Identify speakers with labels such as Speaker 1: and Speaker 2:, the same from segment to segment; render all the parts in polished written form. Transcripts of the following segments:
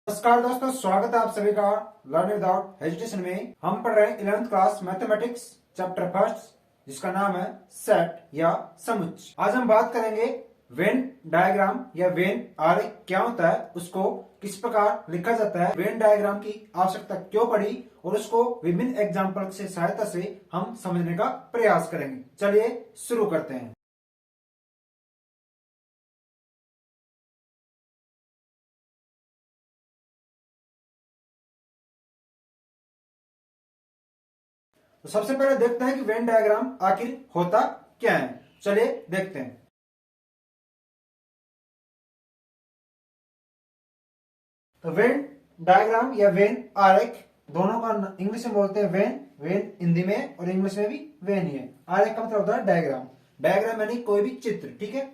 Speaker 1: नमस्कार दोस्तों, स्वागत है आप सभी का लर्न विदाउट हेजिटेशन में। हम पढ़ रहे हैं 11th class mathematics chapter first, जिसका नाम है सेट या समुच्चय। आज हम बात करेंगे वेन डायग्राम या वेन आरेख क्या होता है, उसको किस प्रकार लिखा जाता है, वेन डायग्राम की आवश्यकता क्यों पड़ी और उसको विभिन्न एग्जाम्पल से सहायता से हम समझने का प्रयास करेंगे। चलिए शुरू करते हैं। तो सबसे पहले देखते हैं कि वेन डायग्राम आखिर होता क्या है। चलिए देखते हैं। तो वेन डायग्राम या वेन आरेख दोनों का इंग्लिश में बोलते हैं वेन, वेन हिंदी में और इंग्लिश में भी वेन ही है। आरेख का मतलब होता है डायग्राम। डायग्राम यानी कोई भी चित्र, ठीक है।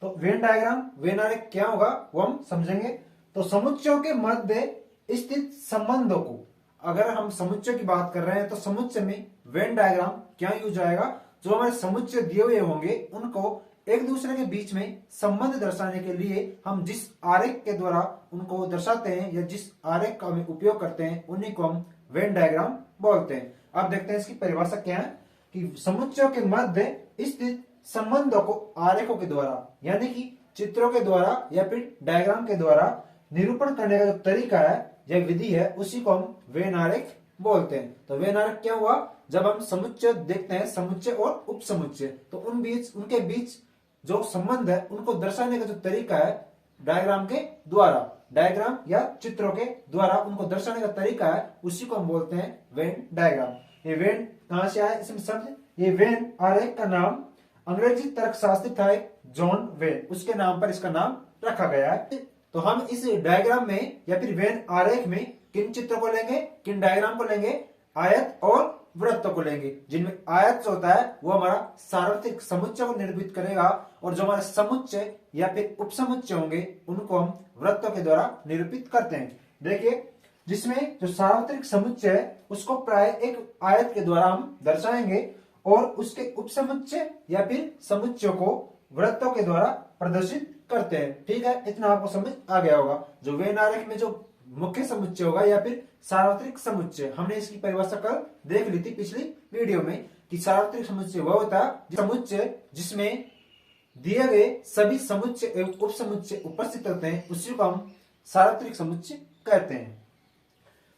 Speaker 1: तो वेन डायग्राम वेन आरेख क्या होगा वो हम समझेंगे। तो समुच्चयों के मध्य स्थित संबंधों को, अगर हम समुच्चय की बात कर रहे हैं तो समुच्चय में वेन डायग्राम क्या यूज आएगा। जो हमारे समुच्चय दिए हुए होंगे उनको एक दूसरे के बीच में संबंध दर्शाने के लिए हम जिस आरेख के द्वारा उनको दर्शाते हैं या जिस आरेख का हम उपयोग करते हैं उन्हीं को हम वेन डायग्राम बोलते हैं। अब देखते हैं इसकी परिभाषा क्या है कि समुच्चयों के मध्य स्थित संबंधों को आरेखों के द्वारा यानी कि चित्रों के द्वारा या फिर डायग्राम के द्वारा निरूपण करने का जो तरीका है या विधि है उसी को हम वेन आरेख बोलते हैं। तो वेन आरेख क्या हुआ, जब हम समुच्चय देखते हैं, समुच्चय और उपसमुच्चय, तो उनके बीच जो संबंध है उनको दर्शाने का जो तरीका है डायग्राम के द्वारा, डायग्राम या चित्रों के द्वारा उनको दर्शाने का तरीका है, उसी को हम बोलते हैं वेन डायग्राम। ये वेन कहां से आया इसमें समझे। ये वेन आरेख का नाम अंग्रेजी तर्कशास्त्री था एक जॉन वेन, उसके नाम पर इसका नाम रखा गया है। तो हम इस डायग्राम में या फिर वेन आरेख में किन चित्रों को लेंगे, किन डायग्राम को लेंगे, आयत और वृत्तों को लेंगे। जिनमें आयत जो होता है वो हमारा सार्वत्रिक समुच्चय को निरूपित करेगा और जो हमारे समुच्चय या फिर उपसमुच्चय होंगे उनको हम वृत्तों के द्वारा निरूपित करते हैं। देखिए, जिसमें जो सार्वत्रिक समुच्चय है उसको प्राय एक आयत के द्वारा हम दर्शाएंगे और उसके उपसमुच्चय या फिर समुच्चय को वृत्तों के द्वारा प्रदर्शित करते हैं। ठीक है, इतना आपको समझ आ गया होगा। जो वेन आरेख में जो मुख्य समुच्चय होगा या फिर सार्वत्रिक समुच्चय, हमने इसकी परिभाषा कल देख ली थी पिछली वीडियो में कि सार्वत्रिक समुच्चय वह होता है समुच्चय जिसमें दिए गए सभी समुच्चय एवं उपसमुच्चय उपस्थित होते हैं, उसी को हम सार्वत्रिक समुच्चय कहते हैं।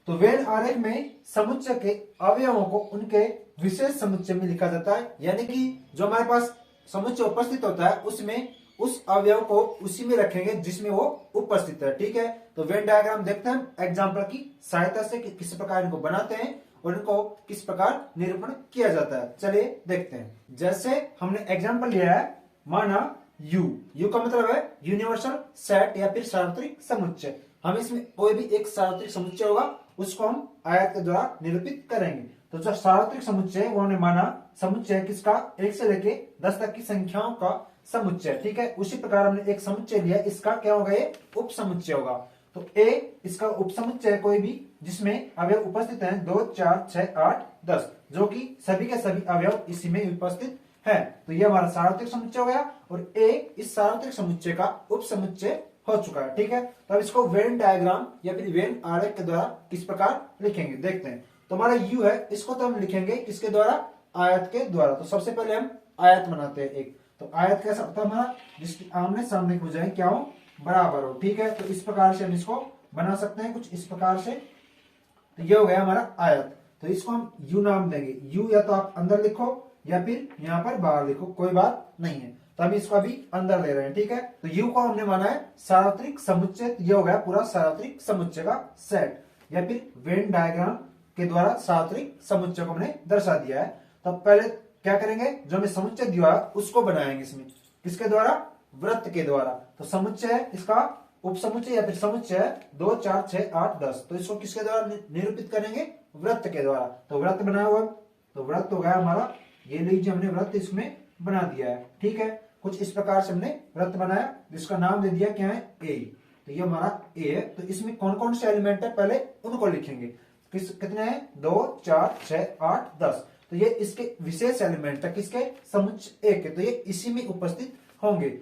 Speaker 1: तो वेन आरेख में समुच्चय के अवयवों को उनके विशेष समुच्चय में लिखा जाता है, यानी कि जो हमारे पास समुच्चय उपस्थित होता है उसमें उस अवयव को उसी में रखेंगे जिसमें वो उपस्थित है। ठीक है, तो वेन डायग्राम देखते हैं एग्जाम्पल की सहायता से कि किस प्रकार इनको बनाते हैं और इनको किस प्रकार निरूपण किया जाता है। चलिए देखते हैं। जैसे हमने एग्जाम्पल लिया है, माना यू का मतलब है यूनिवर्सल सेट या फिर सार्वत्रिक समुच्चय। हम इसमें कोई भी एक सार्वत्रिक समुच्चय होगा उसको हम आयत के द्वारा निरूपित करेंगे। तो जो सार्वत्रिक समुच्चय है वो हमने माना समुच्चय किसका, 1 से लेके 10 तक की संख्याओं का समुच्चय। ठीक है, उसी प्रकार हमने एक समुच्चय लिया, इसका क्या होगा, ये उप समुच्चय होगा। तो ए इसका उप समुच्चय कोई भी जिसमें अवयव उपस्थित हैं 2, 4, 6, 8, 10, जो कि सभी के सभी अवयव इसी में उपस्थित है। तो ये हमारा सार्वत्रिक समुच्चय हो गया और ए इस सार्वत्रिक समुच्चय का उप समुच्चय हो चुका है। ठीक है, तो अब इसको वेन डायग्राम या फिर वेन आरेख के द्वारा किस प्रकार लिखेंगे देखते हैं। तो हमारा यू है, इसको तो हम लिखेंगे किसके द्वारा, आयत के द्वारा। तो सबसे पहले हम आयत बनाते हैं एक। तो आयत कैसा होता है हमारा, जिसकी आमने सामने की भुजाएं क्या हो, बराबर हो। ठीक है, तो इस प्रकार से हम इसको बना सकते हैं कुछ इस प्रकार से। तो ये हो गया हमारा आयत। तो इसको हम यू नाम देंगे। यू या तो आप अंदर लिखो या फिर यहाँ पर बाहर लिखो, कोई बात नहीं है। तो हम इसको अभी अंदर ले रहे हैं। ठीक है, तो यू को हमने माना है सार्वत्रिक समुच्चय। ये हो गया पूरा सार्वत्रिक समुच्चय का सेट या फिर वेन डायग्राम के द्वारा सार्वत्रिक समुच्चय को हमने दर्शा दिया है। तो पहले क्या करेंगे, जो हमें समुच्चय दिया उसको बनाएंगे इसमें किसके द्वारा, वृत्त के द्वारा। तो समुच्चय है इसका उपसमुच्चय या फिर समुच्चय है 2, 4, 6, 8, 10, तो इसको किसके द्वारा निरूपित करेंगे, वृत्त के द्वारा। तो वृत्त बनाया हुआ, तो वृत्त हो गया हमारा, ये लीजिए हमने वृत्त इसमें बना दिया है। ठीक है, कुछ इस प्रकार से हमने वृत्त बनाया जिसका नाम दे दिया क्या है, ए। तो ये हमारा ए है। तो इसमें कौन कौन से एलिमेंट है पहले उनको लिखेंगे। कितने हैं, 2, 4, 6, 8, 10। तो ये इसके विशेष एलिमेंट है किसके, समुच्चय ए के। तो ये इसी में उपस्थित होंगे।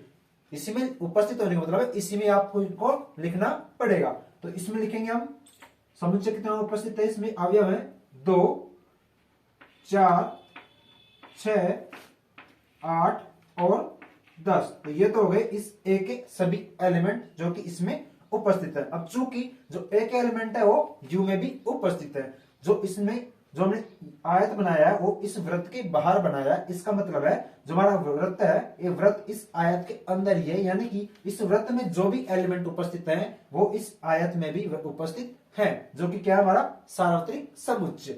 Speaker 1: इसी में उपस्थित होने का मतलब है इसी में आपको इनको लिखना पड़ेगा। तो इसमें लिखेंगे हम समुच्चय कितना उपस्थित है, इसमें अवयव है 2, 4, 6, 8 और 10। तो ये तो हो गए इस ए के सभी एलिमेंट जो कि इसमें उपस्थित है। अब चूंकि जो ए के एलिमेंट है वो यू में भी उपस्थित है, जो इसमें जो हमने आयत बनाया है वो इस वृत्त के बाहर बनाया है। इसका मतलब है जो हमारा वृत्त है ये वृत्त इस आयत के अंदर ही है, यानी कि इस वृत्त में जो भी एलिमेंट उपस्थित है वो इस आयत में भी उपस्थित है, जो कि क्या है हमारा सार्वत्रिक समुच्चय।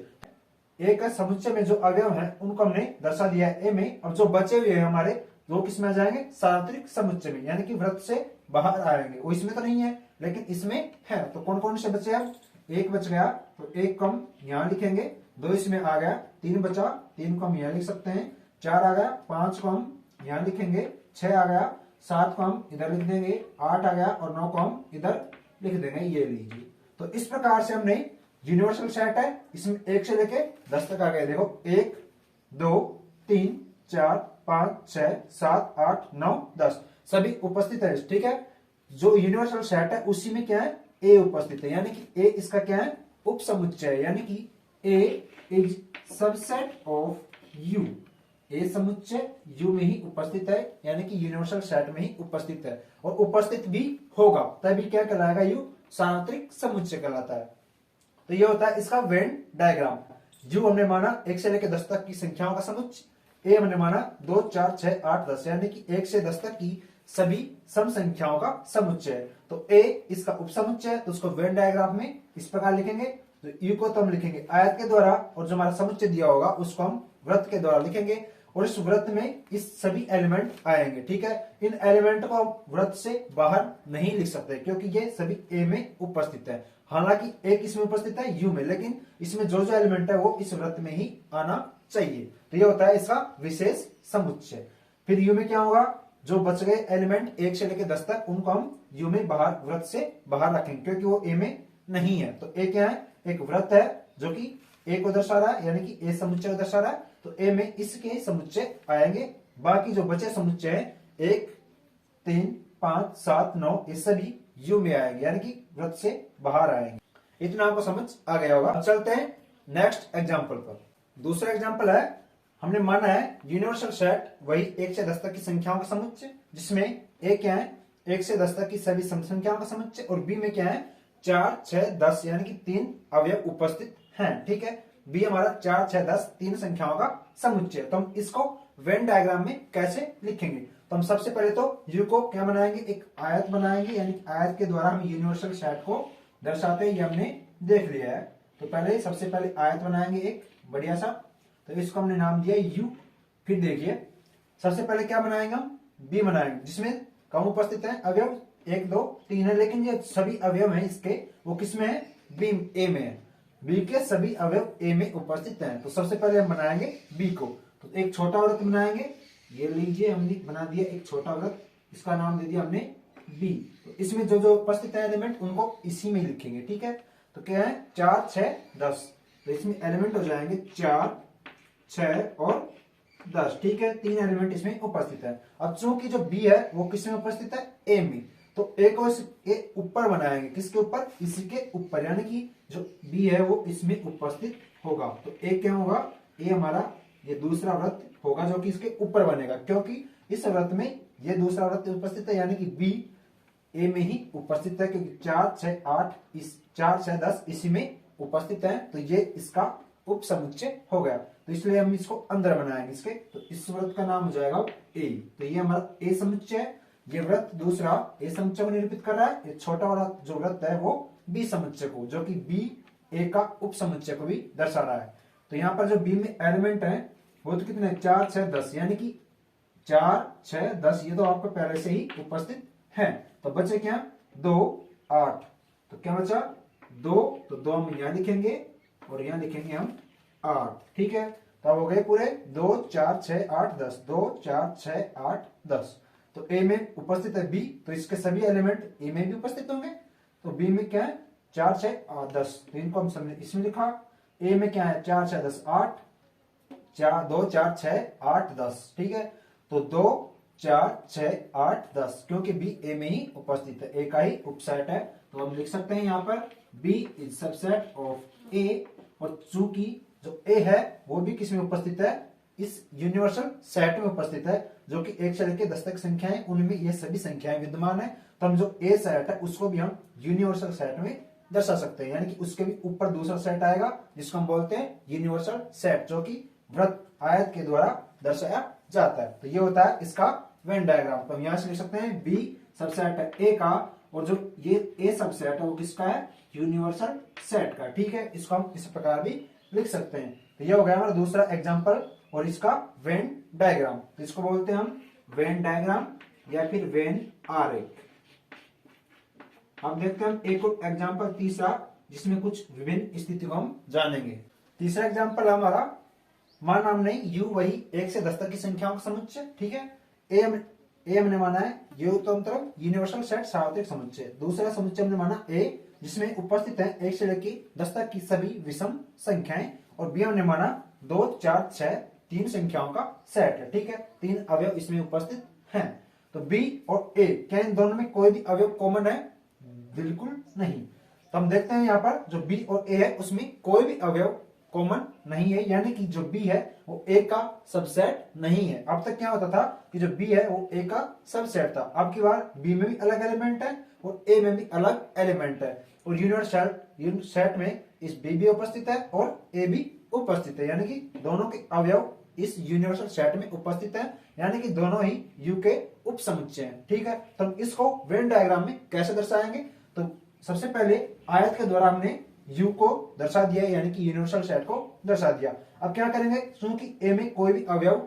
Speaker 1: ए का समुच्चय में जो अवयव है उनको हमने दर्शा दिया है ए में। अब जो बचे हुए हैं हमारे वो किसमें आ जाएंगे, सार्वत्रिक समुच्चय में, यानी कि वृत्त से बाहर आएंगे। वो इसमें तो नहीं है लेकिन इसमें है। तो कौन कौन से बचे? अब एक बच गया तो एक को हम यहां लिखेंगे, 2 इसमें आ गया, 3 बचा, 3 को हम यहां लिख सकते हैं, 4 आ गया, 5 को हम यहां लिखेंगे, 6 आ गया, 7 को हम इधर लिख देंगे, 8 आ गया और 9 को हम इधर लिख देंगे। ये लीजिए। तो इस प्रकार से हमने यूनिवर्सल सेट है, इसमें 1 से लेके 10 तक आ गए। देखो 1, 2, 3, 4, 5, 6, 7, 8, 9, 10 सभी उपस्थित है। ठीक है, जो यूनिवर्सल सेट है उसी में क्या है, ए उपस्थित है, यानी कि ए इसका क्या है, उप समुच्चय है, यानी कि ए इज सबसेट ऑफ यू। ए समुच्चय यू में ही उपस्थित है, यानी कि यूनिवर्सल सेट में ही उपस्थित है और उपस्थित भी होगा, तभी क्या कहलाएगा, यू सार्वत्रिक समुच्चय कहलाता है। तो ये होता है इसका वेन डायग्राम। यू हमने माना 1 से लेकर 10 तक की संख्याओं का समुच्चय, ए हमने माना 2, 4, 6, 8, 10 यानी कि 1 से 10 तक की सभी सम संख्याओं का समुच्चय है। तो ए इसका उपसमुच्चय है, तो उसको वेन डायग्राम में इस प्रकार लिखेंगे। तो यू को तो हम लिखेंगे आयत के द्वारा और जो हमारा समुच्चय दिया होगा उसको हम वृत्त के द्वारा लिखेंगे और इस वृत्त में इस सभी एलिमेंट आएंगे। ठीक है, इन एलिमेंट को वृत्त से बाहर नहीं लिख सकते क्योंकि ये सभी ए में उपस्थित है। हालांकि एक इसमें उपस्थित है यू में, लेकिन इसमें जो जो एलिमेंट है वो इस वृत्त में ही आना चाहिए। तो ये होता है इसका विशेष समुच्चय। फिर यू में क्या होगा, जो बच गए एलिमेंट 1 से लेकर 10 तक उनको हम यू में बाहर वृत्त से बाहर रखेंगे क्योंकि वो ए में नहीं है। तो ए क्या है, एक वृत्त है जो कि ए को दर्शा रहा है, यानी कि ए समुच्चय को दर्शा रहा है, तो ए में इसके समुच्चय आएंगे। बाकी जो बचे समुच्चय है 1, 3, 5, 7, 9 ये सभी यू में आएंगे, यानी कि वृत्त से बाहर आएंगे। इतना आपको समझ आ गया होगा। अब चलते हैं नेक्स्ट एग्जाम्पल पर। दूसरा एग्जाम्पल है, हमने माना है यूनिवर्सल सेट वही 1 से 10 तक की संख्याओं का समुच्चय, जिसमें ए क्या है, 1 से 10 तक की सभी सम संख्याओं का समुच्चय, और बी में क्या है 4, 6, 10 यानी कि 3 अवयव उपस्थित हैं। ठीक है, बी हमारा 4, 6, 10 3 संख्याओं का समुच्चय। तो हम इसको वेन डायग्राम में कैसे लिखेंगे, तो हम सबसे पहले तो यू को क्या बनाएंगे, एक आयत बनाएंगे, यानी कि आयत के द्वारा हम यूनिवर्सल सेट को दर्शाते हैं, ये हमने देख लिया है। तो पहले सबसे पहले आयत बनाएंगे एक बढ़िया सा, तो इसको हमने नाम दिया यू। फिर देखिए सबसे पहले क्या बनाएंगे, हम बी बनाएंगे, जिसमें कम उपस्थित है अवयव 1, 2, 3 है, लेकिन ये सभी अवयव हैं इसके वो किसमें है, बी ए में है। बी के सभी अवयव ए में उपस्थित हैं। तो सबसे पहले हम बनाएंगे बी को। तो एक छोटा वृत्त बनाएंगे, ये लीजिए हमने बना दिया एक छोटा वृत्त, इसका नाम दे दिया हमने बी। तो इसमें जो जो उपस्थित है एलिमेंट उनको इसी में लिखेंगे। ठीक है, तो क्या है 4, 6, 10, तो इसमें एलिमेंट हो जाएंगे 4, 6 और 10। ठीक है, 3 एलिमेंट इसमें उपस्थित है। अब चूंकि जो बी है वो किसमें उपस्थित है, ए में, तो ए को ए ऊपर बनाएंगे, किसके ऊपर, इसी के ऊपर, यानी कि जो बी है वो इसमें उपस्थित होगा। तो ए क्या होगा, ए हमारा ये दूसरा वृत्त होगा जो कि इसके ऊपर बनेगा, क्योंकि इस वृत्त में ये दूसरा वृत्त उपस्थित है, यानी कि बी ए में ही उपस्थित है, क्योंकि 4, 6, 8 इस 4, 6, 10 इसी में उपस्थित है। तो ये इसका उप समुच्चय हो गया, तो इसलिए हम इसको अंदर बनाएंगे इसके। तो इस वृत्त का नाम हो जाएगा ए। तो ये हमारा ए समुच्चय है, ये वृत्त दूसरा ए समुच्चय को निरूपित कर रहा है, ये छोटा वाला जो वृत्त है वो बी समुच्चय को, जो कि बी ए का उप समुच्चय को भी दर्शा रहा है। तो यहाँ पर जो बी में एलिमेंट है वो तो कितने 4, 6, 10, यानी कि 4, 6, 10 ये तो आपको पहले से ही उपस्थित है। तो बचे क्या 2, 8, तो क्या बचा 2, तो 2 हम यहां लिखेंगे और यहां लिखेंगे हम 8। ठीक है, तो अब हो गए पूरे 2, 4, 6, 8, 10, 2, 4, 6, 8, 10। तो ए में उपस्थित है बी, तो इसके सभी एलिमेंट ए में भी उपस्थित होंगे। तो बी में क्या है 4, 6, 10, तो इनको हम सबने इसमें लिखा। ए में क्या है 4, 6, 10, 8, 2, 4, 6, 8, 10। ठीक है, तो 2, 4, 6, 8, 10, क्योंकि बी ए में ही उपस्थित है, ए का ही उपसेट है, तो हम लिख सकते हैं यहाँ पर बी इज सबसेट ऑफ ए, और चूंकि जो ए है वो भी किसमें उपस्थित है, इस यूनिवर्सल सेट में उपस्थित है, जो कि 1 से लेकर 10 तक संख्याएं, उनमें ये सभी संख्याएं विद्यमान है। तो हम जो ए सेट है उसको भी हम यूनिवर्सल सेट में दर्शा सकते हैं, यानी कि उसके भी ऊपर दूसरा सेट आएगा जिसको हम बोलते हैं यूनिवर्सल सेट, जो कि वृत्त आयत के द्वारा दर्शाया जाता है। तो ये होता है इसका वेन डायग्राम। तो हम यहां से लिख सकते हैं बी सबसेट है ए का, और जो ये ए सबसेट है वो किसका है, यूनिवर्सल सेट का। ठीक है, इसको हम इस प्रकार भी लिख सकते हैं। तो ये हो गया हमारा दूसरा एग्जांपल और इसका वेन डायग्राम। तो इसको बोलते हैं हम वेन डायग्राम या फिर वेन आरेख। अब देखते हैं हम एक और एग्जांपल तीसरा, जिसमें कुछ विभिन्न स्थिति को हम जानेंगे। तीसरा एग्जांपल हमारा, माना हमने यू वही 1 से 10 तक की संख्याओं का समुच्चय, ठीक है, ए हमने माना है ये तो मतलब यूनिवर्सल सेट सार्वत्रिक समुच्चय। दूसरा समुच्चय हमने माना ए, जिसमें उपस्थित है 1 से लेकर 10 तक की सभी विषम संख्याएं, और बी हमने माना 2, 4, 6 3 संख्याओं का सेट है। ठीक है, 3 अवयव इसमें उपस्थित हैं। तो बी और ए, क्या इन दोनों में कोई भी अवयव कॉमन है? बिल्कुल नहीं। तो हम देखते हैं यहाँ पर जो बी और ए है उसमें कोई भी अवयव कॉमन नहीं है, यानी कि जो बी है वो ए का सबसेट नहीं है। अब तक क्या होता था कि जो बी है वो ए का सबसेट था, अब की बार बी में भी अलग एलिमेंट है और ए में भी अलग एलिमेंट है, और यूनिवर्सल सेट में इस बी भी उपस्थित है और ए भी उपस्थित है, यानी कि दोनों के अवयव इस यूनिवर्सल सेट में उपस्थित है, यानी कि दोनों ही यू के उप समुच्चय हैं। ठीक है, तो हम इसको वेन डायग्राम में कैसे दर्शाएंगे? तो सबसे पहले आयत के द्वारा हमने यू को दर्शा दिया, यानी कि यूनिवर्सल सेट को दर्शा दिया। अब क्या करेंगे, क्योंकि ए में कोई भी अवयव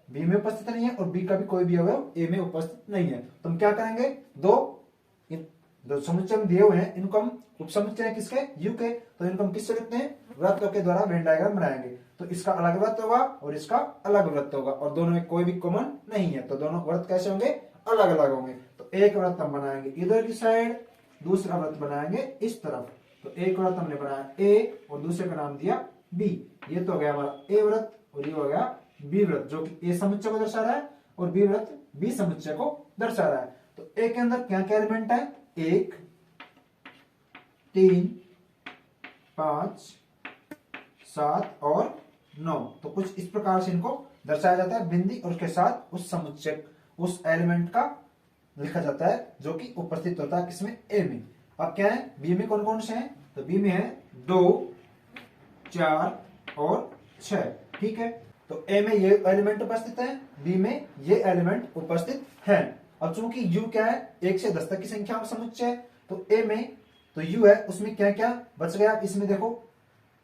Speaker 1: बी में उपस्थित नहीं है और बी का भी कोई भी अवयव ए में उपस्थित नहीं है, तो हम क्या करेंगे, दो समुच्चय दिए हुए हैं, इनको हम उप समुच्चय किसके, यू के, तो इनको हम किससे लिखते हैं, वृत्त के द्वारा वेन डायग्राम बनाएंगे। तो इसका अलग वृत्त होगा और इसका अलग वृत्त होगा, और दोनों में कोई भी कॉमन नहीं है, तो दोनों वृत्त कैसे होंगे, अलग अलग होंगे। तो एक वृत्त हम बनाएंगे इधर की साइड, दूसरा वृत्त बनाएंगे इस तरफ। तो एक वृत्त हमने बनाया ए और दूसरे का नाम दिया बी। ये तो हो गया हमारा ए वृत्त और ये हो गया बी वृत्त, जो कि ए समुच्चय को दर्शा रहा है और बी वृत्त बी समुच्चय को दर्शा रहा है। तो ए के अंदर क्या क्या एलिमेंट है, 1, 3, 5, 7 और 9। तो कुछ इस प्रकार से इनको दर्शाया जाता है बिंदी, और उसके साथ उस समुच्चय उस एलिमेंट का लिखा जाता है जो कि उपस्थित होता है किसमें, ए में। अब क्या है, बी में कौन कौन से हैं, तो बी में है 2, 4 और 6। ठीक है, तो ए में ये एलिमेंट उपस्थित है, बी में ये एलिमेंट उपस्थित है। अब चूंकि यू क्या है, 1 से 10 तक की संख्याओं का समुच्चय है, तो ए में तो यू है उसमें क्या क्या बच गया, इसमें देखो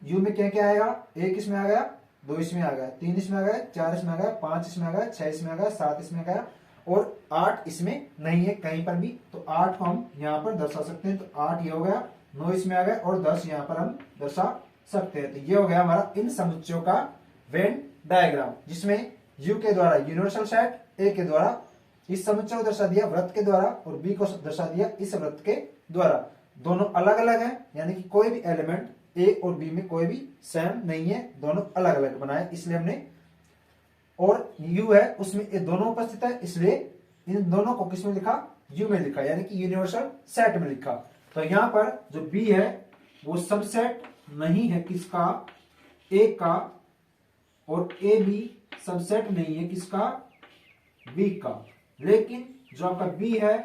Speaker 1: यू में क्या क्या आएगा, 1 इसमें आ गया, 2 इसमें आ गया, 3 इसमें आ गया, 4 इसमें आ गया, 5 इसमें आ गया, 6 इसमें आ गया, 7 इसमें आ गया और 8 इसमें नहीं है कहीं पर भी। तो 8 को हम यहाँ पर दर्शा सकते हैं, तो 8 ये हो गया, 9 इसमें आ गया और 10 यहाँ पर हम दर्शा सकते हैं। तो ये हो गया हमारा इन समुच्चयों का वेन डायग्राम, जिसमें यू के द्वारा यूनिवर्सल सेट, ए के द्वारा इस समुच्चय को दर्शा दिया वृत्त के द्वारा और बी को दर्शा दिया इस वृत्त के द्वारा। दोनों अलग अलग है, यानी कि कोई भी एलिमेंट ए और बी में कोई भी सेम नहीं है, दोनों अलग अलग बनाए, इसलिए हमने, और यू है उसमें ये दोनों उपस्थित है, इसलिए इन दोनों को किसमें लिखा, यू में लिखा, यानी कि यूनिवर्सल सेट में लिखा। तो यहां पर जो बी है वो सबसेट नहीं है किसका, ए का, और ए भी सबसेट नहीं है किसका, बी का। लेकिन जो आपका बी है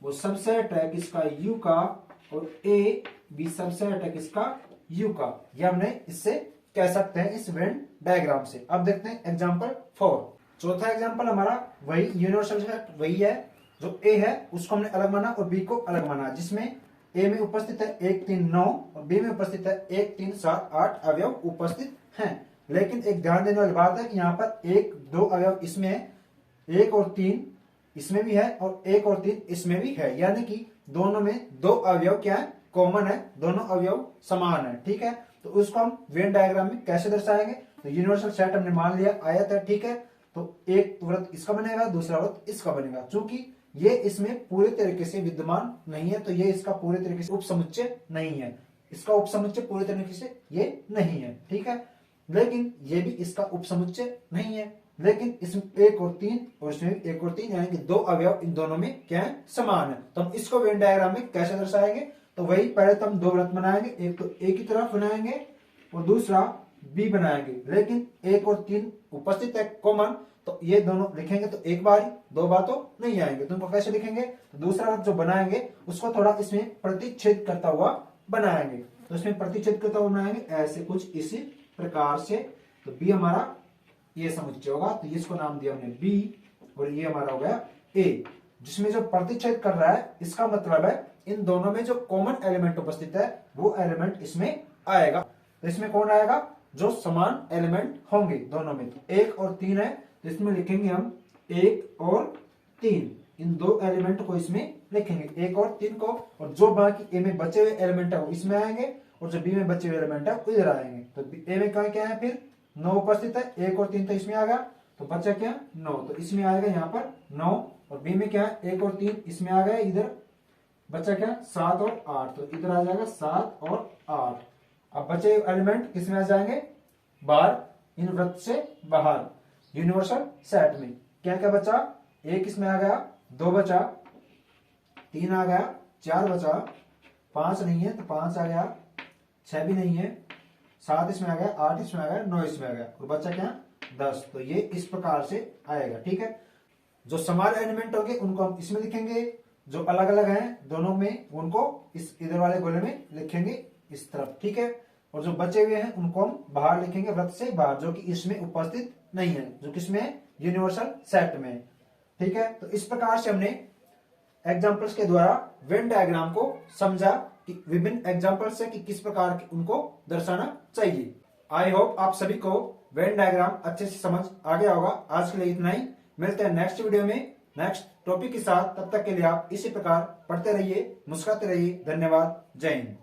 Speaker 1: वो सबसेट है किसका, यू का, और ए भी सबसेट है किसका, यू का। ये हमने इससे कह सकते हैं इस वेन डायग्राम से। अब देखते हैं एग्जांपल 4। चौथा एग्जांपल हमारा वही यूनिवर्सल सेट वही है, जो ए है उसको हमने अलग माना और बी को अलग माना, जिसमें ए में उपस्थित है 1, 3, 9 और बी में उपस्थित है 1, 3, 7, 8 अवयव उपस्थित हैं। लेकिन एक ध्यान देने वाली बात है कि यहाँ पर 1, 2 अवयव इसमें है, 1 और 3 इसमें भी है और 1 और 3 इसमें भी है, यानी कि दोनों में 2 अवयव क्या है, कॉमन है, दोनों अवयव समान है। ठीक है, तो उसको हम वेन डायग्राम में कैसे दर्शाएंगे, तो यूनिवर्सल सेट हमने मान लिया आयत है, ठीक है, तो एक वृत्त इसका बनेगा, दूसरा वृत्त इसका बनेगा। चूंकि ये इसमें पूरे तरीके से विद्यमान नहीं है, तो ये इसका पूरे तरीके से उप समुच्चय नहीं है, इसका उप समुच्चय पूरे तरीके से ये नहीं है। ठीक है, लेकिन ये भी इसका उप समुच्चय नहीं है, लेकिन इसमें 1 और 3 और इसमें 1 और 3, यानी कि 2 अवयव इन दोनों में क्या है, समान है। तो हम इसको वेन डायग्राम में कैसे दर्शाएंगे, तो वही पहले तो हम दो वृत्त बनाएंगे, एक तो ए की तरफ बनाएंगे और दूसरा बी बनाएंगे, लेकिन 1 और 3 उपस्थित है कॉमन, तो ये दोनों लिखेंगे तो एक बार ही, दो बार तो नहीं आएंगे। तो उनको कैसे लिखेंगे, तो दूसरा वृत्त जो बनाएंगे उसको थोड़ा इसमें प्रतिच्छेद करता हुआ बनाएंगे। तो इसमें प्रतिच्छेद करता हुआ बनाएंगे ऐसे कुछ इसी प्रकार से। तो बी हमारा ये समुच्चय होगा, तो इसको नाम दिया हमने बी, और ये हमारा हो गया ए। जिसमें जो प्रतिच्छेद कर रहा है इसका मतलब है इन दोनों में जो कॉमन एलिमेंट उपस्थित है वो एलिमेंट इसमें आएगा। तो इसमें कौन आएगा, जो समान एलिमेंट होंगे दोनों में। तो 1 और 3 है, तो इसमें लिखेंगे हम 1 और 3, इन दो एलिमेंट को इसमें लिखेंगे 1 और 3 को, और जो बाकी ए में बचे हुए एलिमेंट है वो इसमें आएंगे, और जो बी में बचे हुए एलिमेंट है वो इधर आएंगे। तो ए में क्या है, फिर 9 उपस्थित है, 1 और 3 तो इसमें आ गया, तो बचा क्या 9, तो इसमें आएगा यहाँ पर 9, और बी में क्या है 1 और 3 इसमें आ गया, इधर बचा क्या 7 और 8, तो इधर आ जाएगा 7 और 8। अब बचे एलिमेंट किसमें आ जाएंगे, बाहर, इन वृत्त से बाहर यूनिवर्सल सेट में। क्या क्या बचा, 1 इसमें आ गया, 2 बचा, 3 आ गया, 4 बचा, 5 नहीं है तो 5 आ गया, 6 भी नहीं है, 7 इसमें आ गया, 8 इसमें आ गया, 9 इसमें आ गया, और बचा क्या 10। तो ये इस प्रकार से आएगा। ठीक है, जो समान एलिमेंट होंगे उनको हम इसमें लिखेंगे, जो अलग अलग हैं दोनों में उनको इस इधर वाले गोले में लिखेंगे इस तरफ। ठीक है, और जो बचे हुए हैं उनको हम बाहर लिखेंगे, वृत्त से बाहर, जो कि इसमें उपस्थित नहीं है, जो किसमें है यूनिवर्सल सेट में। ठीक है, तो इस प्रकार से हमने एग्जाम्पल्स के द्वारा वेन डायग्राम को समझा कि विभिन्न एग्जाम्पल्स से कि किस प्रकार के उनको दर्शाना चाहिए। आई होप आप सभी को वेन डायग्राम अच्छे से समझ आ गया होगा। आज के लिए इतना ही, मिलते हैं नेक्स्ट वीडियो में नेक्स्ट टॉपिक के साथ। तब तक के लिए आप इसी प्रकार पढ़ते रहिए, मुस्कुराते रहिए। धन्यवाद, जय हिंद।